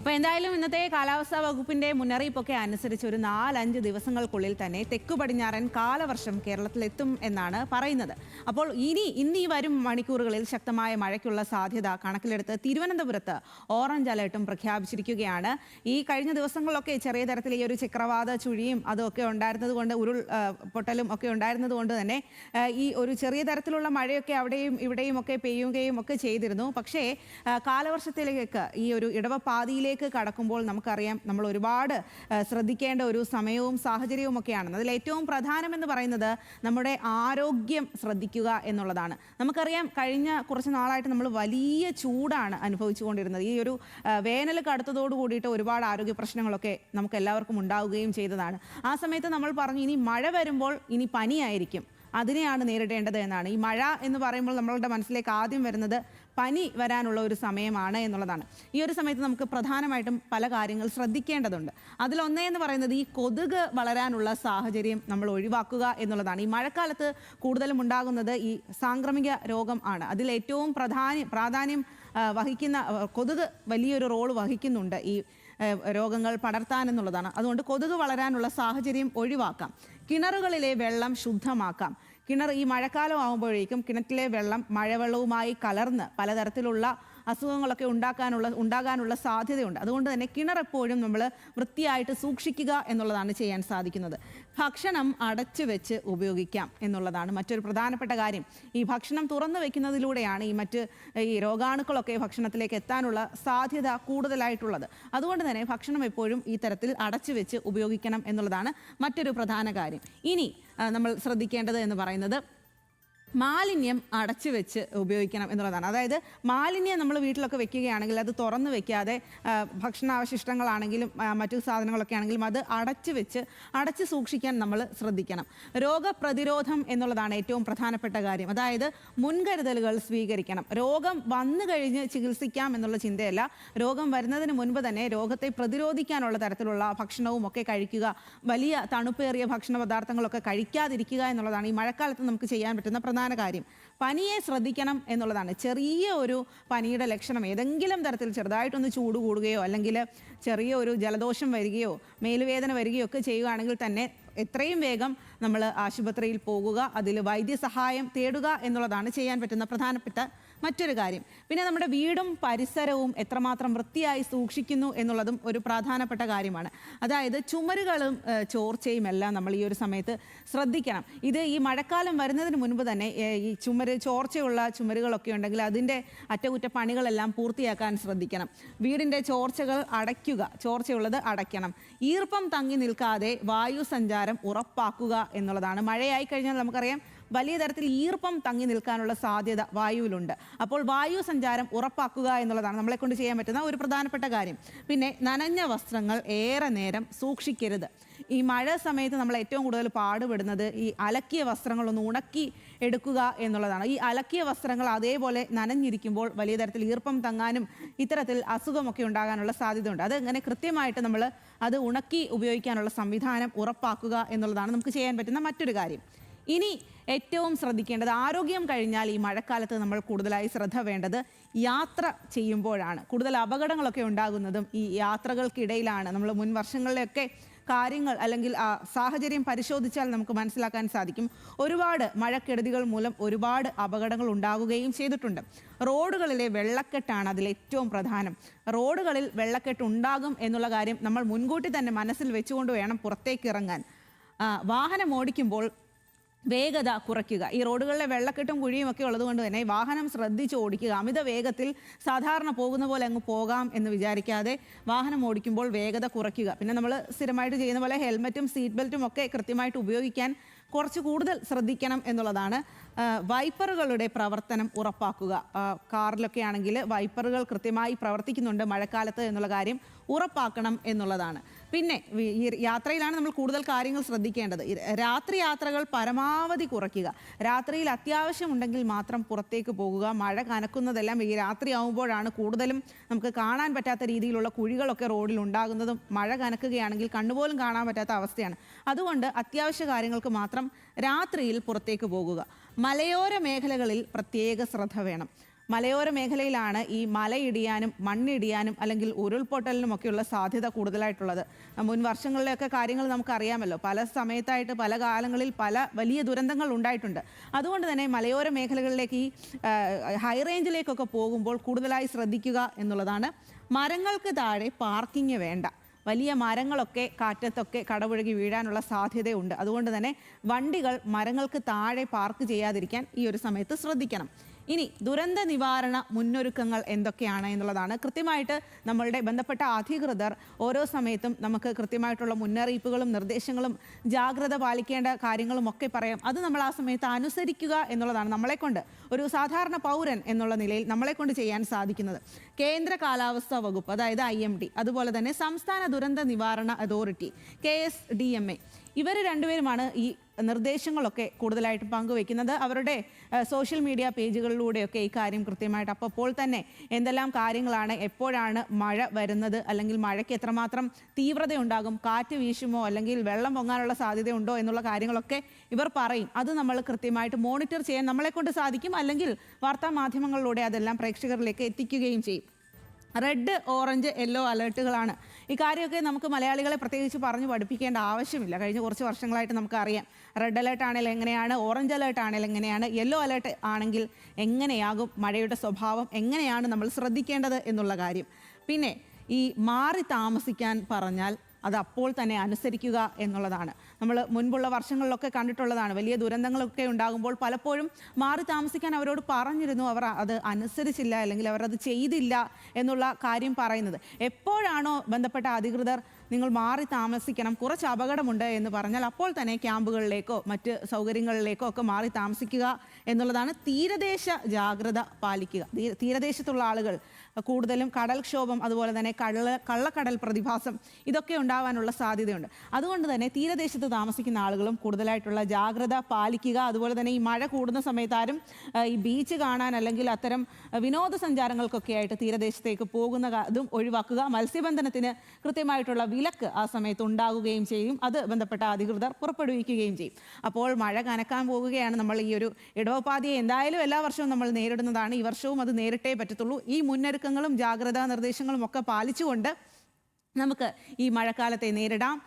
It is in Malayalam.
അപ്പോൾ എന്തായാലും ഇന്നത്തെ കാലാവസ്ഥാ വകുപ്പിന്റെ മുന്നറിയിപ്പൊക്കെ അനുസരിച്ച് ഒരു 4-5 ദിവസങ്ങൾക്കുള്ളിൽ തന്നെ തെക്കു പടിഞ്ഞാറൻ കാലവർഷം കേരളത്തിലെത്തും എന്നാണ് പറയുന്നത്. അപ്പോൾ ഇന്ന് ഈ വരും മണിക്കൂറുകളിൽ ശക്തമായ മഴയ്ക്കുള്ള സാധ്യത കണക്കിലെടുത്ത് തിരുവനന്തപുരത്ത് ഓറഞ്ച് അലേർട്ടും പ്രഖ്യാപിച്ചിരിക്കുകയാണ്. ഈ കഴിഞ്ഞ ദിവസങ്ങളിലൊക്കെ ചെറിയ തരത്തിൽ ഈ ഒരു ചക്രവാത ചുഴിയും അതൊക്കെ ഉണ്ടായിരുന്നത് കൊണ്ട് പൊട്ടലും ഒക്കെ ഉണ്ടായിരുന്നത് കൊണ്ട് തന്നെ ഈ ഒരു ചെറിയ തരത്തിലുള്ള മഴയൊക്കെ അവിടെയും ഇവിടെയും ഒക്കെ പെയ്യുകയും ഒക്കെ ചെയ്തിരുന്നു. പക്ഷേ കാലവർഷത്തിലേക്ക് ഈ ഒരു ഇടവപ്പാതിയിലേക്ക് കടക്കുമ്പോൾ നമുക്കറിയാം നമ്മൾ ഒരുപാട് ശ്രദ്ധിക്കേണ്ട ഒരു സമയവും സാഹചര്യവും ഒക്കെയാണ്. അതിൽ ഏറ്റവും പ്രധാനമെന്ന് പറയുന്നത് നമ്മുടെ ആരോഗ്യം ശ്രദ്ധിക്കുക എന്നുള്ളതാണ്. നമുക്കറിയാം കഴിഞ്ഞ കുറച്ച് നാളായിട്ട് നമ്മൾ വലിയ ചൂടാണ് അനുഭവിച്ചുകൊണ്ടിരുന്നത്. ഈ ഒരു വേനൽ കടുത്തതോട് കൂടിയിട്ട് ഒരുപാട് ആരോഗ്യ പ്രശ്നങ്ങളൊക്കെ നമുക്ക് എല്ലാവർക്കും ഉണ്ടാവുകയും ചെയ്തതാണ്. ആ സമയത്ത് നമ്മൾ പറഞ്ഞു ഇനി മഴ വരുമ്പോൾ ഇനി പനിയായിരിക്കും, അതിനെയാണ് നേരിടേണ്ടത് എന്നാണ്. ഈ മഴ എന്ന് പറയുമ്പോൾ നമ്മളുടെ മനസ്സിലേക്ക് ആദ്യം വരുന്നത് പനി വരാനുള്ള ഒരു സമയമാണ് എന്നുള്ളതാണ്. ഈ ഒരു സമയത്ത് നമുക്ക് പ്രധാനമായിട്ടും പല കാര്യങ്ങൾ ശ്രദ്ധിക്കേണ്ടതുണ്ട്. അതിലൊന്നേന്ന് പറയുന്നത് ഈ കൊതുക് വളരാനുള്ള സാഹചര്യം നമ്മൾ ഒഴിവാക്കുക എന്നുള്ളതാണ്. ഈ മഴക്കാലത്ത് കൂടുതലും ഉണ്ടാകുന്നത് ഈ സാംക്രമിക രോഗം ആണ്. അതിൽ ഏറ്റവും പ്രാധാന്യം വഹിക്കുന്ന കൊതുക് വലിയൊരു റോൾ വഹിക്കുന്നുണ്ട് ഈ രോഗങ്ങൾ പടർത്താൻ എന്നുള്ളതാണ്. അതുകൊണ്ട് കൊതുക് വളരാനുള്ള സാഹചര്യം ഒഴിവാക്കാം. കിണറുകളിലെ വെള്ളം ശുദ്ധമാക്കാം. ഈ മഴക്കാലം ആകുമ്പോഴേക്കും കിണറ്റിലെ വെള്ളം മഴവെള്ളവുമായി കലർന്ന് പലതരത്തിലുള്ള അസുഖങ്ങളൊക്കെ ഉണ്ടാകാനുള്ള സാധ്യതയുണ്ട്. അതുകൊണ്ട് തന്നെ കിണർ എപ്പോഴും നമ്മൾ വൃത്തിയായിട്ട് സൂക്ഷിക്കുക എന്നുള്ളതാണ് ചെയ്യാൻ സാധിക്കുന്നത്. ഭക്ഷണം അടച്ചു വെച്ച് ഉപയോഗിക്കാം എന്നുള്ളതാണ് മറ്റൊരു പ്രധാനപ്പെട്ട കാര്യം. ഈ ഭക്ഷണം തുറന്നു വെക്കുന്നതിലൂടെയാണ് ഈ രോഗാണുക്കളൊക്കെ ഭക്ഷണത്തിലേക്ക് എത്താനുള്ള സാധ്യത കൂടുതലായിട്ടുള്ളത്. അതുകൊണ്ട് തന്നെ ഭക്ഷണം എപ്പോഴും ഈ തരത്തിൽ അടച്ചു വെച്ച് ഉപയോഗിക്കണം എന്നുള്ളതാണ് മറ്റൊരു പ്രധാന കാര്യം. ഇനി നമ്മൾ ശ്രദ്ധിക്കേണ്ടത് എന്ന് പറയുന്നത് മാലിന്യം അടച്ചു വെച്ച് ഉപയോഗിക്കണം എന്നുള്ളതാണ്. അതായത് മാലിന്യം നമ്മൾ വീട്ടിലൊക്കെ വെക്കുകയാണെങ്കിൽ അത് തുറന്ന് വെക്കാതെ ഭക്ഷണാവശിഷ്ടങ്ങളാണെങ്കിലും മറ്റു സാധനങ്ങളൊക്കെ ആണെങ്കിലും അത് അടച്ച് സൂക്ഷിക്കാൻ നമ്മൾ ശ്രദ്ധിക്കണം. രോഗപ്രതിരോധം എന്നുള്ളതാണ് ഏറ്റവും പ്രധാനപ്പെട്ട കാര്യം. അതായത് മുൻകരുതലുകൾ സ്വീകരിക്കണം. രോഗം വന്നു കഴിഞ്ഞ് ചികിത്സിക്കാം എന്നുള്ള ചിന്തയല്ല, രോഗം വരുന്നതിന് മുൻപ് തന്നെ രോഗത്തെ പ്രതിരോധിക്കാനുള്ള തരത്തിലുള്ള ഭക്ഷണവും ഒക്കെ കഴിക്കുക. വലിയ തണുപ്പേറിയ ഭക്ഷണ പദാർത്ഥങ്ങളൊക്കെ കഴിക്കാതിരിക്കുക എന്നുള്ളതാണ് ഈ മഴക്കാലത്ത് നമുക്ക് ചെയ്യാൻ പറ്റുന്ന പ്രധാന കാര്യം. പനിയെ ശ്രദ്ധിക്കണം എന്നുള്ളതാണ്. ചെറിയ ഒരു പനിയുടെ ലക്ഷണം ഏതെങ്കിലും തരത്തിൽ ചെറുതായിട്ടൊന്ന് ചൂട് കൂടുകയോ അല്ലെങ്കിൽ ചെറിയ ഒരു ജലദോഷം വരികയോ മേലുവേദന വരികയോ ഒക്കെ ചെയ്യുകയാണെങ്കിൽ തന്നെ എത്രയും വേഗം നമ്മൾ ആശുപത്രിയിൽ പോകുക, അതിൽ വൈദ്യസഹായം തേടുക എന്നുള്ളതാണ് ചെയ്യാൻ പറ്റുന്ന പ്രധാനപ്പെട്ട മറ്റൊരു കാര്യം. പിന്നെ നമ്മുടെ വീടും പരിസരവും എത്രമാത്രം വൃത്തിയായി സൂക്ഷിക്കുന്നു എന്നുള്ളതും ഒരു പ്രധാനപ്പെട്ട കാര്യമാണ്. അതായത് ചുമരുകളും ചോർച്ചയും എല്ലാം നമ്മൾ ഈ ഒരു സമയത്ത് ശ്രദ്ധിക്കണം. ഇത് ഈ മഴക്കാലം വരുന്നതിന് മുൻപ് തന്നെ ഈ ചോർച്ചയുള്ള ചുമരുകളൊക്കെ ഉണ്ടെങ്കിൽ അതിൻ്റെ അറ്റകുറ്റപ്പണികളെല്ലാം പൂർത്തിയാക്കാൻ ശ്രദ്ധിക്കണം. വീടിൻ്റെ ചോർച്ചകൾ ചോർച്ചയുള്ളത് അടയ്ക്കണം. ഈർപ്പം തങ്ങി നിൽക്കാതെ വായു സഞ്ചാരം ഉറപ്പാക്കുക എന്നുള്ളതാണ്. മഴയായി കഴിഞ്ഞാൽ നമുക്കറിയാം വലിയ തരത്തിൽ ഈർപ്പം തങ്ങി നിൽക്കാനുള്ള സാധ്യത വായുവിലുണ്ട്. അപ്പോൾ വായു സഞ്ചാരം ഉറപ്പാക്കുക എന്നുള്ളതാണ് നമ്മളെ കൊണ്ട് ചെയ്യാൻ പറ്റുന്ന ഒരു പ്രധാനപ്പെട്ട കാര്യം. പിന്നെ നനഞ്ഞ വസ്ത്രങ്ങൾ ഏറെ നേരം സൂക്ഷിക്കരുത്. ഈ മഴ സമയത്ത് നമ്മൾ ഏറ്റവും കൂടുതൽ പാടുപെടുന്നത് ഈ അലക്കിയ വസ്ത്രങ്ങളൊന്ന് ഉണക്കി എടുക്കുക എന്നുള്ളതാണ്. ഈ അലക്കിയ വസ്ത്രങ്ങൾ അതേപോലെ നനഞ്ഞിരിക്കുമ്പോൾ വലിയ തരത്തിൽ ഈർപ്പം തങ്ങാനും ഇത്തരത്തിൽ അസുഖമൊക്കെ ഉണ്ടാകാനുള്ള സാധ്യതയുണ്ട്. അത് അങ്ങനെ കൃത്യമായിട്ട് നമ്മൾ അത് ഉണക്കി ഉപയോഗിക്കാനുള്ള സംവിധാനം ഉറപ്പാക്കുക എന്നുള്ളതാണ് നമുക്ക് ചെയ്യാൻ പറ്റുന്ന മറ്റൊരു കാര്യം. ഇനി ഏറ്റവും ശ്രദ്ധിക്കേണ്ടത് ആരോഗ്യം കഴിഞ്ഞാൽ ഈ മഴക്കാലത്ത് നമ്മൾ കൂടുതലായി ശ്രദ്ധ വേണ്ടത് യാത്ര ചെയ്യുമ്പോഴാണ്. കൂടുതൽ അപകടങ്ങളൊക്കെ ഉണ്ടാകുന്നതും ഈ യാത്രകൾക്കിടയിലാണ്. നമ്മൾ മുൻ വർഷങ്ങളിലൊക്കെ കാര്യങ്ങൾ അല്ലെങ്കിൽ സാഹചര്യം പരിശോധിച്ചാൽ നമുക്ക് മനസ്സിലാക്കാൻ സാധിക്കും. ഒരുപാട് മഴക്കെടുതികൾ മൂലം ഒരുപാട് അപകടങ്ങൾ ഉണ്ടാകുകയും ചെയ്തിട്ടുണ്ട്. റോഡുകളിലെ വെള്ളക്കെട്ടാണ് അതിൽ ഏറ്റവും പ്രധാനം. റോഡുകളിൽ വെള്ളക്കെട്ട് ഉണ്ടാകും എന്നുള്ള കാര്യം നമ്മൾ മുൻകൂട്ടി തന്നെ മനസ്സിൽ വെച്ചുകൊണ്ട് വേണം പുറത്തേക്ക് ഇറങ്ങാൻ. വാഹനം ഓടിക്കുമ്പോൾ വേഗത കുറയ്ക്കുക. ഈ റോഡുകളിലെ വെള്ളക്കെട്ടും കുഴിയും ഒക്കെ ഉള്ളതുകൊണ്ട് തന്നെ വാഹനം ശ്രദ്ധിച്ച് ഓടിക്കുക. അമിത വേഗത്തിൽ സാധാരണ പോകുന്ന പോലെ അങ്ങ് പോകാം എന്ന് വിചാരിക്കാതെ വാഹനം ഓടിക്കുമ്പോൾ വേഗത കുറയ്ക്കുക. പിന്നെ നമ്മൾ സ്ഥിരമായിട്ട് ചെയ്യുന്ന പോലെ ഹെൽമറ്റും സീറ്റ് ബെൽറ്റും ഒക്കെ കൃത്യമായിട്ട് ഉപയോഗിക്കാൻ കുറച്ച് കൂടുതൽ ശ്രദ്ധിക്കണം എന്നുള്ളതാണ്. വൈപ്പറുകളുടെ പ്രവർത്തനം ഉറപ്പാക്കുക. കാറിലൊക്കെ ആണെങ്കിൽ വൈപ്പറുകൾ കൃത്യമായി പ്രവർത്തിക്കുന്നുണ്ട് മഴക്കാലത്ത് എന്നുള്ള കാര്യം ഉറപ്പാക്കണം എന്നുള്ളതാണ്. പിന്നെ ഈ യാത്രയിലാണ് നമ്മൾ കൂടുതൽ കാര്യങ്ങൾ ശ്രദ്ധിക്കേണ്ടത്. രാത്രി യാത്രകൾ പരമാവധി കുറയ്ക്കുക. രാത്രിയിൽ അത്യാവശ്യമുണ്ടെങ്കിൽ മാത്രം പുറത്തേക്ക് പോകുക. മഴ കനക്കുന്നതെല്ലാം ഈ രാത്രി ആകുമ്പോഴാണ് കൂടുതലും നമുക്ക് കാണാൻ പറ്റാത്ത രീതിയിലുള്ള കുഴികളൊക്കെ റോഡിൽ ഉണ്ടാകുന്നതും മഴ കനക്കുകയാണെങ്കിൽ കണ്ണുപോലും കാണാൻ പറ്റാത്ത അവസ്ഥയാണ്. അതുകൊണ്ട് അത്യാവശ്യ കാര്യങ്ങൾക്ക് മാത്രം രാത്രിയിൽ പുറത്തേക്ക് പോകുക. മലയോര മേഖലകളിൽ പ്രത്യേക ശ്രദ്ധ വേണം. മലയോര മേഖലയിലാണ് ഈ മലയിടിയാനും മണ്ണിടിയാനും അല്ലെങ്കിൽ ഉരുൾപൊട്ടലിനും ഒക്കെയുള്ള സാധ്യത കൂടുതലായിട്ടുള്ളത്. മുൻ വർഷങ്ങളിലെയൊക്കെ കാര്യങ്ങൾ നമുക്കറിയാമല്ലോ. പല സമയത്തായിട്ട് പല കാലങ്ങളിൽ പല വലിയ ദുരന്തങ്ങൾ ഉണ്ടായിട്ടുണ്ട്. അതുകൊണ്ട് തന്നെ മലയോര മേഖലകളിലേക്ക് ഈ ഹൈ റേഞ്ചിലേക്കൊക്കെ പോകുമ്പോൾ കൂടുതലായി ശ്രദ്ധിക്കുക എന്നുള്ളതാണ്. മരങ്ങൾക്ക് താഴെ പാർക്കിംഗ് വേണ്ട. വലിയ മരങ്ങളൊക്കെ കാറ്റത്തൊക്കെ കടപുഴകി വീഴാനുള്ള സാധ്യതയുണ്ട്. അതുകൊണ്ട് തന്നെ വണ്ടികൾ മരങ്ങൾക്ക് താഴെ പാർക്ക് ചെയ്യാതിരിക്കാൻ ഈ ഒരു സമയത്ത് ശ്രദ്ധിക്കണം. ഇനി ദുരന്ത നിവാരണ മുന്നൊരുക്കങ്ങൾ എന്തൊക്കെയാണ് എന്നുള്ളതാണ്. കൃത്യമായിട്ട് നമ്മളുടെ ബന്ധപ്പെട്ട അധികൃതർ ഓരോ സമയത്തും നമുക്ക് കൃത്യമായിട്ടുള്ള മുന്നറിയിപ്പുകളും നിർദ്ദേശങ്ങളും ജാഗ്രത പാലിക്കേണ്ട കാര്യങ്ങളും ഒക്കെ പറയാം. അത് നമ്മൾ ആ സമയത്ത് അനുസരിക്കുക എന്നുള്ളതാണ് നമ്മളെക്കൊണ്ട്, ഒരു സാധാരണ പൗരൻ എന്നുള്ള നിലയിൽ നമ്മളെക്കൊണ്ട് ചെയ്യാൻ സാധിക്കുന്നത്. കേന്ദ്ര കാലാവസ്ഥാ വകുപ്പ്, അതായത് IMD, അതുപോലെ തന്നെ സംസ്ഥാന ദുരന്ത നിവാരണ അതോറിറ്റി KSDMA, ഇവർ രണ്ടുപേരുമാണ് ഈ നിർദ്ദേശങ്ങളൊക്കെ കൂടുതലായിട്ട് പങ്കുവെക്കുന്നത്. അവരുടെ സോഷ്യൽ മീഡിയ പേജുകളിലൂടെയൊക്കെ ഈ കാര്യം കൃത്യമായിട്ട് അപ്പോൾ തന്നെ എന്തെല്ലാം കാര്യങ്ങളാണ്, എപ്പോഴാണ് മഴ വരുന്നത്, അല്ലെങ്കിൽ മഴയ്ക്ക് എത്രമാത്രം തീവ്രതയുണ്ടാകും, കാറ്റ് വീശുമോ അല്ലെങ്കിൽ വെള്ളം പൊങ്ങാനുള്ള സാധ്യതയുണ്ടോ എന്നുള്ള കാര്യങ്ങളൊക്കെ ഇവർ പറയും. അത് നമ്മൾ കൃത്യമായിട്ട് മോണിറ്റർ ചെയ്യാൻ നമ്മളെക്കൊണ്ട് സാധിക്കും. അല്ലെങ്കിൽ വാർത്താ മാധ്യമങ്ങളിലൂടെ അതെല്ലാം പ്രേക്ഷകരിലേക്ക് എത്തിക്കുകയും ചെയ്യും. റെഡ്, ഓറഞ്ച്, യെല്ലോ അലേർട്ടുകളാണ്. ഈ കാര്യമൊക്കെ നമുക്ക് മലയാളികളെ പ്രത്യേകിച്ച് പറഞ്ഞു പഠിപ്പിക്കേണ്ട ആവശ്യമില്ല. കഴിഞ്ഞ കുറച്ച് വർഷങ്ങളായിട്ട് നമുക്കറിയാം. റെഡ് അലേർട്ട് ആണെങ്കിൽ എങ്ങനെയാണ്, ഓറഞ്ച് അലേർട്ട് ആണെങ്കിൽ എങ്ങനെയാണ്, യെല്ലോ അലേർട്ട് ആണെങ്കിൽ എങ്ങനെയാകും, മഴയുടെ സ്വഭാവം എങ്ങനെയാണ് നമ്മൾ ശ്രദ്ധിക്കേണ്ടത് എന്നുള്ള കാര്യം. പിന്നെ ഈ മാറി താമസിക്കാൻ പറഞ്ഞാൽ അത് അപ്പോൾ തന്നെ അനുസരിക്കുക എന്നുള്ളതാണ്. നമ്മൾ മുൻപുള്ള വർഷങ്ങളിലൊക്കെ കണ്ടിട്ടുള്ളതാണ്. വലിയ ദുരന്തങ്ങളൊക്കെ ഉണ്ടാകുമ്പോൾ പലപ്പോഴും മാറി താമസിക്കാൻ അവരോട് പറഞ്ഞിരുന്നു, അവർ അത് അനുസരിച്ചില്ല അല്ലെങ്കിൽ അവർ അത് ചെയ്തില്ല എന്നുള്ള കാര്യം പറയുന്നത്. എപ്പോഴാണോ ബന്ധപ്പെട്ട അധികൃതർ നിങ്ങൾ മാറി താമസിക്കണം, കുറച്ച് അപകടമുണ്ട് എന്ന് പറഞ്ഞാൽ അപ്പോൾ തന്നെ ക്യാമ്പുകളിലേക്കോ മറ്റ് സൗകര്യങ്ങളിലേക്കോ ഒക്കെ മാറി താമസിക്കുക എന്നുള്ളതാണ്. തീരദേശ ജാഗ്രത പാലിക്കുക. തീരദേശത്തുള്ള ആളുകൾ കൂടുതലും കടൽക്ഷോഭം, അതുപോലെ തന്നെ കള്ളക്കടൽ പ്രതിഭാസം ഇതൊക്കെ ഉണ്ടാവാനുള്ള സാധ്യതയുണ്ട്. അതുകൊണ്ട് തന്നെ തീരദേശത്ത് താമസിക്കുന്ന ആളുകളും കൂടുതലായിട്ടുള്ള ജാഗ്രത പാലിക്കുക. അതുപോലെ തന്നെ ഈ മഴ കൂടുന്ന സമയത്ത് ആരും ഈ ബീച്ച് കാണാൻ അല്ലെങ്കിൽ അത്തരം വിനോദസഞ്ചാരങ്ങൾക്കൊക്കെ ആയിട്ട് തീരദേശത്തേക്ക് അതും ഒഴിവാക്കുക. മത്സ്യബന്ധനത്തിന് കൃത്യമായിട്ടുള്ള വിലക്ക് ആ സമയത്ത് ഉണ്ടാകുകയും ചെയ്യും. അത് ബന്ധപ്പെട്ട അധികൃതർ പുറപ്പെടുവിക്കുകയും ചെയ്യും. അപ്പോൾ മഴ കനക്കാൻ പോവുകയാണ്. നമ്മൾ ഈ ഒരു ഇടവപ്പാതിയെ എന്തായാലും എല്ലാ വർഷവും നമ്മൾ നേരിടുന്നതാണ്. ഈ വർഷവും അത് നേരിട്ടേ പറ്റത്തുള്ളൂ. ഈ മുന്നൊരുക്കങ്ങളും ജാഗ്രതാ നിർദ്ദേശങ്ങളും ഒക്കെ പാലിച്ചുകൊണ്ട് നമുക്ക് ഈ മഴക്കാലത്തെ നേരിടാം.